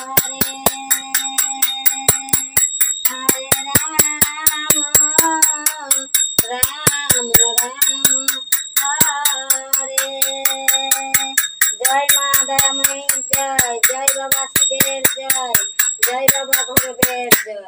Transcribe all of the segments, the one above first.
हरे राम राम हरे। जय माँ दयामयी जय, जय बाबा सिद्धेर जय, जय बाबा भोरवेर जय।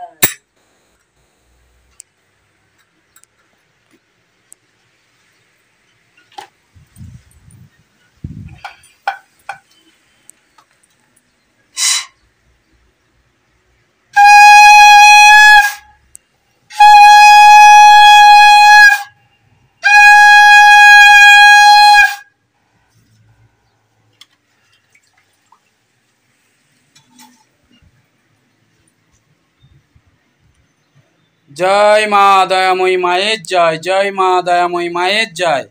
जय माँ दयामयी माয়ের जय, जय माँ दयामयी माয়ের जय,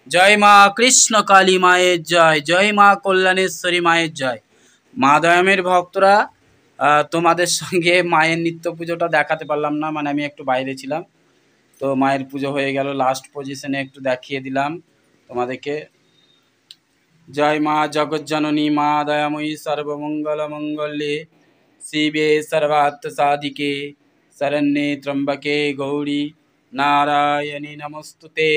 जय माँ कृष्ण काली माয়ের जय, जय माँ কল্যাণেশ্বরী মায়ের जय। মা দয়াময়ীর ভক্তরা, তোমাদের সঙ্গে মায়ের নিত্য পুজোটা দেখাতে পারলাম না, মানে আমি একটু বাইরে ছিলাম। তো মায়ের পুজো হয়ে গেল, লাস্ট পজিশনে একটু দেখিয়ে দিলাম তোমাদেরকে। जय माँ जगज्जननी माँ दयामयी सर्वमंगल मंगल्ये शिवे सर्वार्थ साधिके शरण्ये त्र्यंबके गौरी नारायणी नमस्तुते।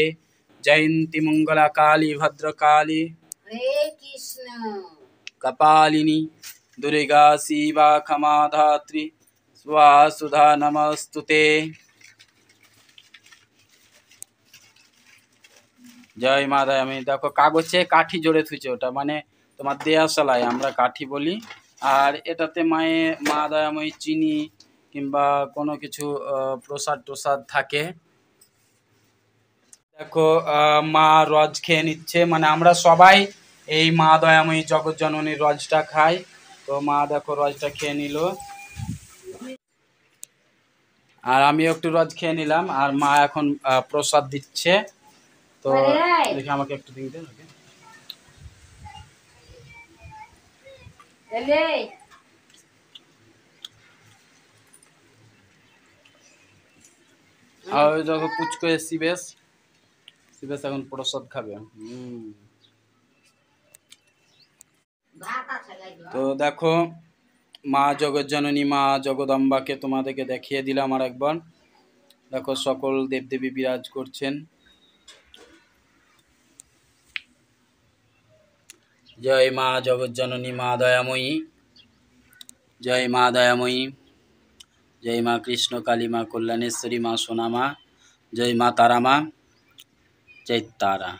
जयंती मंगला काली भद्रकाली हरे कृष्ण कपालिनी दुर्गा शिवा क्षमा धात्री स्वासुधा नमस्तुते। जय মা দয়াময়ী। দেখো কাগজে কাঠি জোড়ে থুইছে, ওটা মানে তোমার দেয়াশালায় আমরা কাঠি বলি। আর এটাতে মা দয়াময়ী চিনি কিংবা কোনো কিছু প্রসাদ টোসাদ থাকে। দেখো মা রজ খেয়ে নিচ্ছে, মানে আমরা সবাই এই মা দয়াময়ী জগজ্জননীর রজটা খাই। তো মা দেখো রজটা খেয়ে নিল, আর আমিও একটু রজ খেয়ে নিলাম। আর মা এখন প্রসাদ দিচ্ছে। তো দেখে আমাকে একটু দিন দেন। আর ওই দেখো পুচকো শিবেশ এখন প্রসাদ খাবে। তো দেখো মা জগজ্জননী মা জগদম্বাকে তোমাদেরকে দেখিয়ে দিলাম আর একবার। দেখো সকল দেবদেবী বিরাজ করছেন। जय माँ जगज्जननी माँ दयामयी, जय माँ दयामयी, जय माँ कृष्ण काली माँ कल्याणेश्वरी माँ सोना माँ, जय माँ तारा माँ, जय तारा।